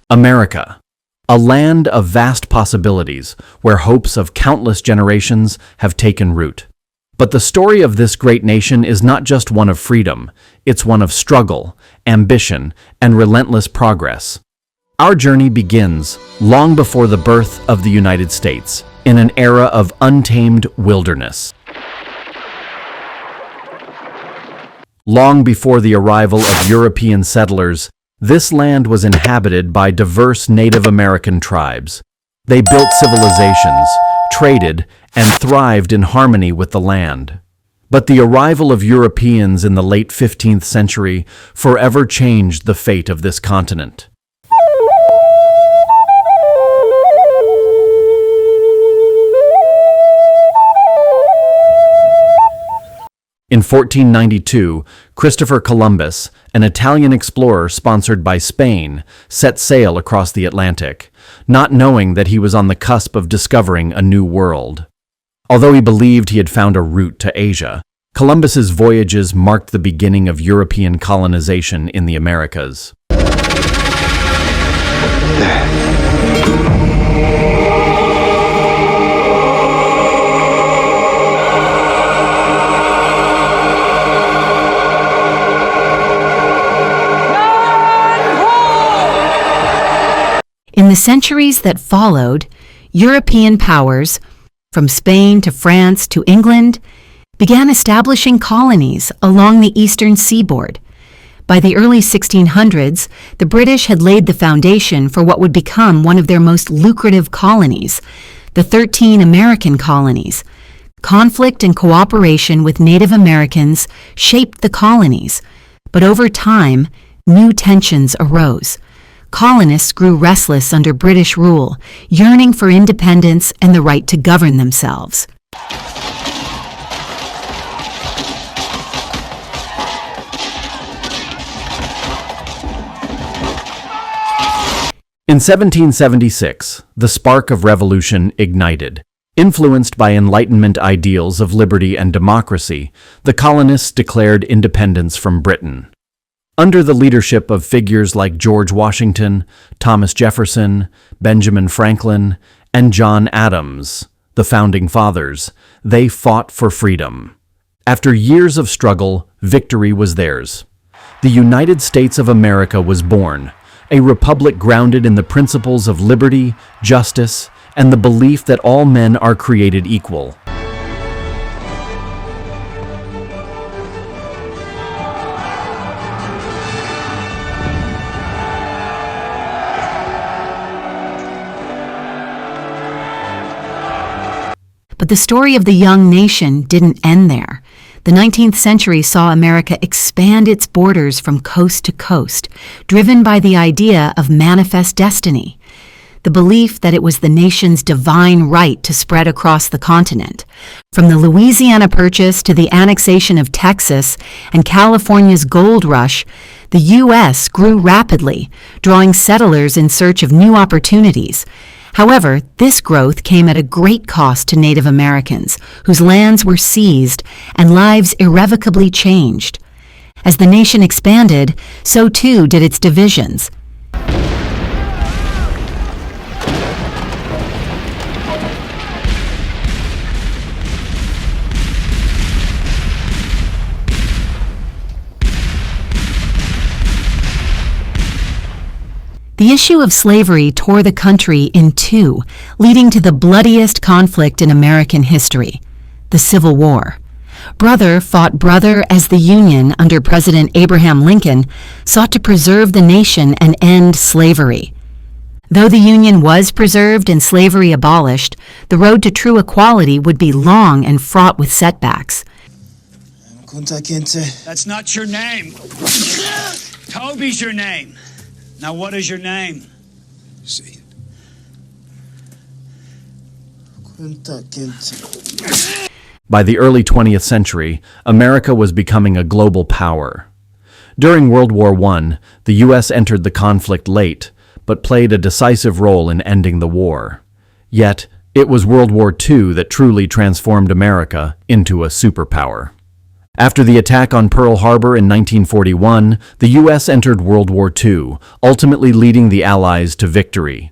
America, a land of vast possibilities where hopes of countless generations have taken root. But the story of this great nation is not just one of freedom, it's one of struggle, ambition, and relentless progress. Our journey begins long before the birth of the United States, in an era of untamed wilderness. Long before the arrival of European settlers, this land was inhabited by diverse Native American tribes. They built civilizations, traded, and thrived in harmony with the land. But the arrival of Europeans in the late 15th century forever changed the fate of this continent. In 1492, Christopher Columbus, an Italian explorer sponsored by Spain, set sail across the Atlantic, not knowing that he was on the cusp of discovering a new world. Although he believed he had found a route to Asia, Columbus's voyages marked the beginning of European colonization in the Americas. In the centuries that followed, European powers, from Spain to France to England, began establishing colonies along the eastern seaboard. By the early 1600s, the British had laid the foundation for what would become one of their most lucrative colonies, the 13 American colonies. Conflict and cooperation with Native Americans shaped the colonies, but over time, new tensions arose. Colonists grew restless under British rule, yearning for independence and the right to govern themselves. In 1776, the spark of revolution ignited. Influenced by Enlightenment ideals of liberty and democracy, the colonists declared independence from Britain. Under the leadership of figures like George Washington, Thomas Jefferson, Benjamin Franklin, and John Adams, the Founding Fathers, they fought for freedom. After years of struggle, victory was theirs. The United States of America was born, a republic grounded in the principles of liberty, justice, and the belief that all men are created equal. But the story of the young nation didn't end there. The 19th century saw America expand its borders from coast to coast, driven by the idea of manifest destiny, the belief that it was the nation's divine right to spread across the continent. From the Louisiana Purchase to the annexation of Texas and California's gold rush, the U.S. grew rapidly, drawing settlers in search of new opportunities. However, this growth came at a great cost to Native Americans, whose lands were seized and lives irrevocably changed. As the nation expanded, so too did its divisions. The issue of slavery tore the country in two, leading to the bloodiest conflict in American history, the Civil War. Brother fought brother as the Union, under President Abraham Lincoln, sought to preserve the nation and end slavery. Though the Union was preserved and slavery abolished, the road to true equality would be long and fraught with setbacks. That's not your name. Toby's your name. Now, what is your name? Say it. By the early 20th century, America was becoming a global power. During World War I, the U.S. entered the conflict late, but played a decisive role in ending the war. Yet, it was World War II that truly transformed America into a superpower. After the attack on Pearl Harbor in 1941, the U.S. entered World War II, ultimately leading the Allies to victory.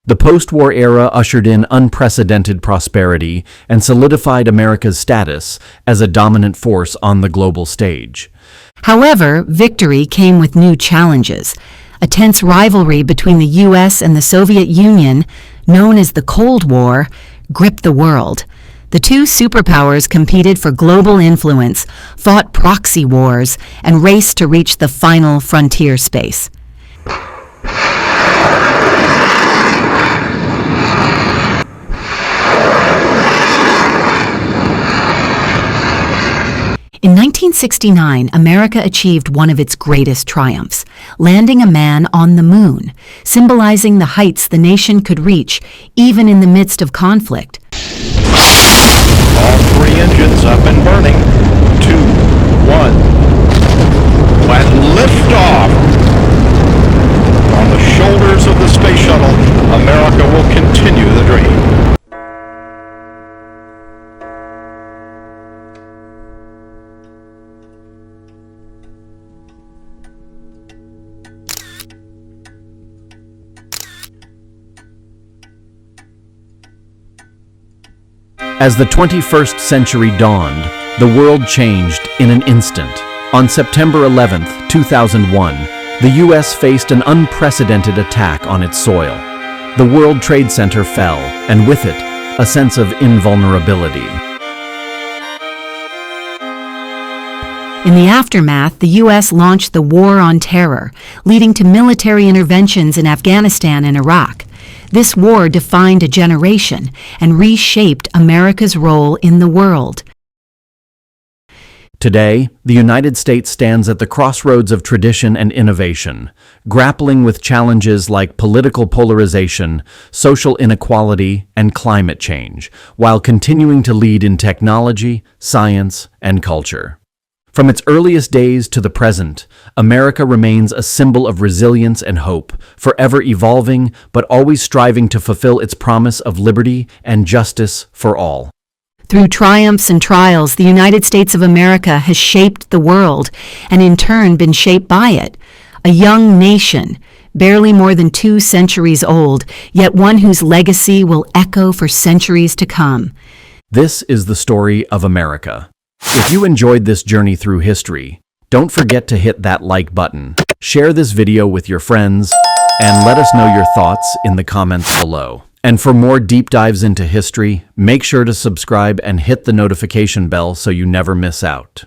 The post-war era ushered in unprecedented prosperity and solidified America's status as a dominant force on the global stage. However, victory came with new challenges. A tense rivalry between the U.S. and the Soviet Union, known as the Cold War, gripped the world. The two superpowers competed for global influence, fought proxy wars, and raced to reach the final frontier space. In 1969, America achieved one of its greatest triumphs, landing a man on the moon, symbolizing the heights the nation could reach, even in the midst of conflict. All three engines up and burning. 2, 1. And lift off! On the shoulders of the space shuttle, America will continue the dream. As the 21st century dawned, the world changed in an instant. On September 11, 2001, the U.S. faced an unprecedented attack on its soil. The World Trade Center fell, and with it, a sense of invulnerability. In the aftermath, the U.S. launched the War on Terror, leading to military interventions in Afghanistan and Iraq. This war defined a generation and reshaped America's role in the world. Today, the United States stands at the crossroads of tradition and innovation, grappling with challenges like political polarization, social inequality, and climate change, while continuing to lead in technology, science, and culture. From its earliest days to the present, America remains a symbol of resilience and hope, forever evolving but always striving to fulfill its promise of liberty and justice for all. Through triumphs and trials, the United States of America has shaped the world and in turn been shaped by it. A young nation, barely more than 2 centuries old, yet one whose legacy will echo for centuries to come. This is the story of America. If you enjoyed this journey through history, don't forget to hit that like button, share this video with your friends, and let us know your thoughts in the comments below. And for more deep dives into history, make sure to subscribe and hit the notification bell so you never miss out.